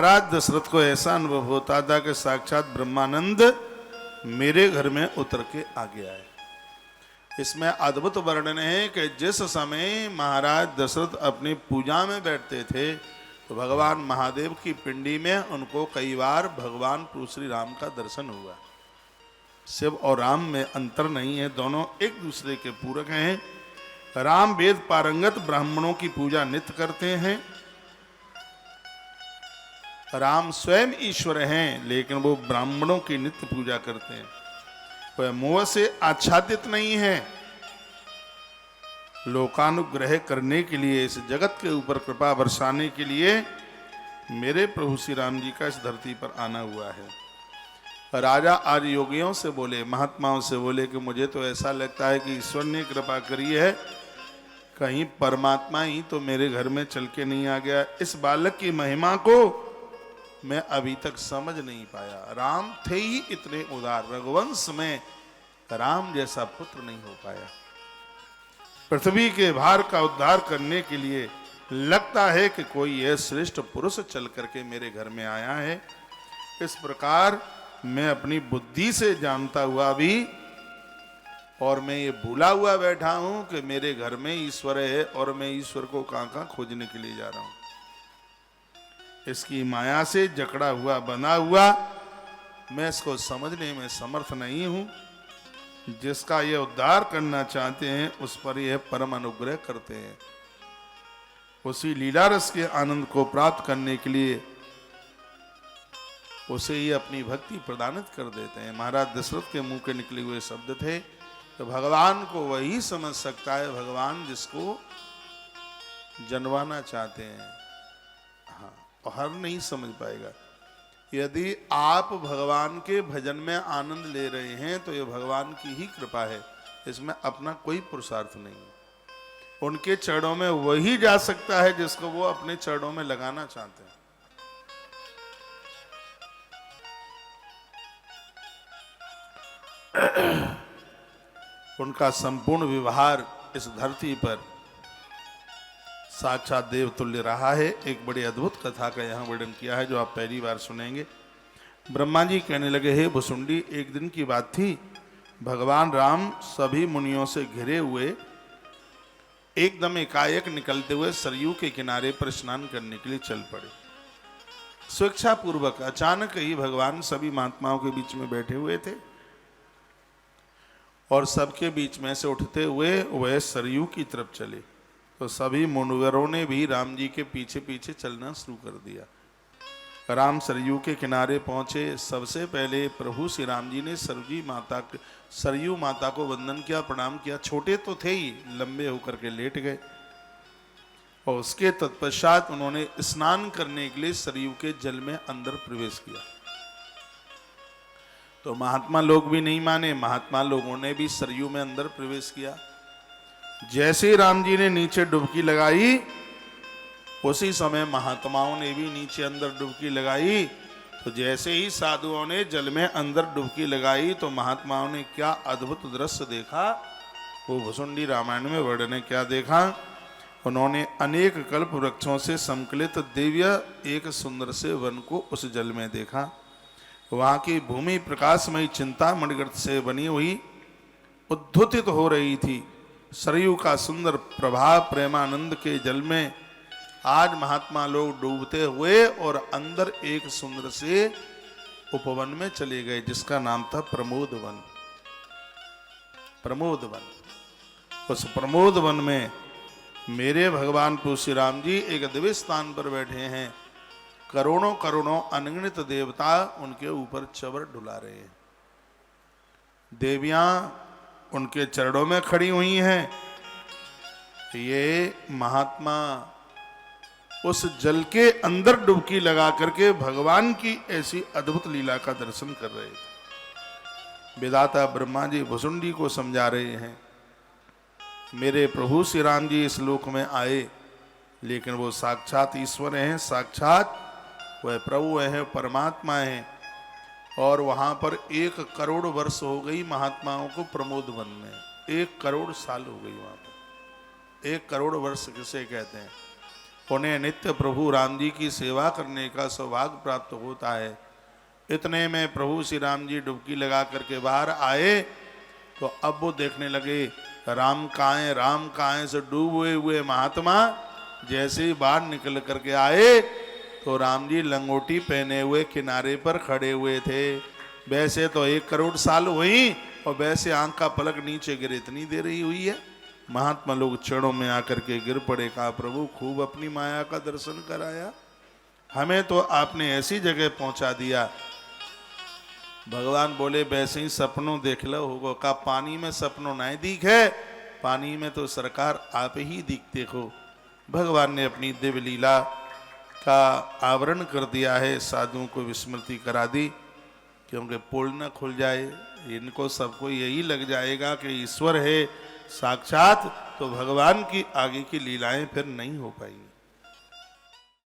महाराज दशरथ को ऐसा अनुभव होता था कि साक्षात ब्रह्मानंद मेरे घर में उतर के आ गया है। इसमें अद्भुत वर्णन है कि जिस समय महाराज दशरथ अपनी पूजा में बैठते थे तो भगवान महादेव की पिंडी में उनको कई बार भगवान प्रभु श्री राम का दर्शन हुआ। शिव और राम में अंतर नहीं है, दोनों एक दूसरे के पूरक हैं। राम वेद पारंगत ब्राह्मणों की पूजा नित्य करते हैं। राम स्वयं ईश्वर हैं, लेकिन वो ब्राह्मणों की नित्य पूजा करते हैं। वह मोह से आच्छादित नहीं है। लोकानुग्रह करने के लिए, इस जगत के ऊपर कृपा बरसाने के लिए मेरे प्रभु श्री राम जी का इस धरती पर आना हुआ है। राजा आज योगियों से बोले, महात्माओं से बोले कि मुझे तो ऐसा लगता है कि ईश्वर ने कृपा करी है, कहीं परमात्मा ही तो मेरे घर में चल के नहीं आ गया। इस बालक की महिमा को मैं अभी तक समझ नहीं पाया। राम थे ही इतने उदार, रघुवंश में राम जैसा पुत्र नहीं हो पाया। पृथ्वी के भार का उद्धार करने के लिए लगता है कि कोई यह श्रेष्ठ पुरुष चल करके मेरे घर में आया है। इस प्रकार मैं अपनी बुद्धि से जानता हुआ भी और मैं ये भूला हुआ बैठा हूं कि मेरे घर में ईश्वर है और मैं ईश्वर को कहां खोजने के लिए जा रहा हूं। इसकी माया से जकड़ा हुआ बना हुआ मैं इसको समझने में समर्थ नहीं हूं। जिसका ये उद्धार करना चाहते हैं उस पर यह परम अनुग्रह करते हैं। उसी लीला रस के आनंद को प्राप्त करने के लिए उसे ही अपनी भक्ति प्रदानित कर देते हैं। महाराज दशरथ के मुंह के निकले हुए शब्द थे, तो भगवान को वही समझ सकता है, भगवान जिसको जनवाना चाहते हैं। हाँ, और हर नहीं समझ पाएगा। यदि आप भगवान के भजन में आनंद ले रहे हैं तो ये भगवान की ही कृपा है, इसमें अपना कोई पुरुषार्थ नहीं। उनके चरणों में वही जा सकता है जिसको वो अपने चरणों में लगाना चाहते हैं। उनका संपूर्ण व्यवहार इस धरती पर साक्षात देव तुल्य रहा है। एक बड़ी अद्भुत कथा का यहाँ वर्णन किया है जो आप पहली बार सुनेंगे। ब्रह्मा जी कहने लगे, हे भुसुंडी, एक दिन की बात थी, भगवान राम सभी मुनियों से घिरे हुए एकदम एकाएक निकलते हुए सरयू के किनारे पर स्नान करने के लिए चल पड़े। स्वेच्छा पूर्वक अचानक ही भगवान सभी महात्माओं के बीच में बैठे हुए थे और सबके बीच में से उठते हुए वह सरयू की तरफ चले। तो सभी मुनिवरों ने भी राम जी के पीछे पीछे चलना शुरू कर दिया। राम सरयू के किनारे पहुंचे। सबसे पहले प्रभु श्री राम जी ने सरयू माता को वंदन किया, प्रणाम किया। छोटे तो थे ही, लंबे होकर के लेट गए और उसके तत्पश्चात उन्होंने स्नान करने के लिए सरयू के जल में अंदर प्रवेश किया। तो महात्मा लोग भी नहीं माने, महात्मा लोगों ने भी सरयू में अंदर प्रवेश किया। जैसे राम जी ने नीचे डुबकी लगाई, उसी समय महात्माओं ने भी नीचे अंदर डुबकी लगाई। तो जैसे ही साधुओं ने जल में अंदर डुबकी लगाई तो महात्माओं ने क्या अद्भुत दृश्य देखा, वो भुसुंडी रामायण में वर्णन है। क्या देखा? उन्होंने अनेक कल्प वृक्षों से संकलित दिव्य एक सुंदर से वन को उस जल में देखा। वहां की भूमि प्रकाशमयी चिंतामणि से बनी हुई उद्घोषित हो रही थी। सरयू का सुंदर प्रभाव प्रेमानंद के जल में आज महात्मा लोग डूबते हुए और अंदर एक सुंदर से उपवन में चले गए जिसका नाम था प्रमोद वन। प्रमोद वन, उस प्रमोद वन में मेरे भगवान प्रभु श्री राम जी एक दिव्य स्थान पर बैठे हैं। करोड़ों करोड़ों अनगिनत देवता उनके ऊपर चवर डुला रहे हैं। देवियां उनके चरणों में खड़ी हुई हैं। ये महात्मा उस जल के अंदर डुबकी लगा करके भगवान की ऐसी अद्भुत लीला का दर्शन कर रहे थे। विधाता ब्रह्मा जी भुसुंडी को समझा रहे हैं, मेरे प्रभु श्री राम जी इस लोक में आए, लेकिन वो साक्षात ईश्वर हैं, साक्षात वह प्रभु हैं, परमात्मा हैं। और वहां पर 1 करोड़ वर्ष हो गई महात्माओं को प्रमोद वन में। 1 करोड़ साल हो गई वहां पर। 1 करोड़ वर्ष किसे कहते हैं? उन्हें नित्य प्रभु राम जी की सेवा करने का सौभाग्य प्राप्त होता है। इतने में प्रभु श्री राम जी डुबकी लगा करके बाहर आए तो अब वो देखने लगे राम कहाँ से डूबे हुए महात्मा जैसे ही बाहर निकल करके आए तो राम जी लंगोटी पहने हुए किनारे पर खड़े हुए थे। वैसे तो 1 करोड़ साल हुई और वैसे आंख का पलक नीचे गिरे इतनी देर ही हुई है। महात्मा लोग चरणों में आकर के गिर पड़े, कहा प्रभु खूब अपनी माया का दर्शन कराया, हमें तो आपने ऐसी जगह पहुंचा दिया। भगवान बोले वैसे ही सपनों देख लो होगो। का पानी में सपनों नहीं दिखे, पानी में तो सरकार आप ही दिखते हो। भगवान ने अपनी दिव्य लीला का आवरण कर दिया है, साधुओं को विस्मृति करा दी, क्योंकि पोल न खुल जाए। इनको सबको यही लग जाएगा कि ईश्वर है साक्षात, तो भगवान की आगे की लीलाएं फिर नहीं हो पाएंगी।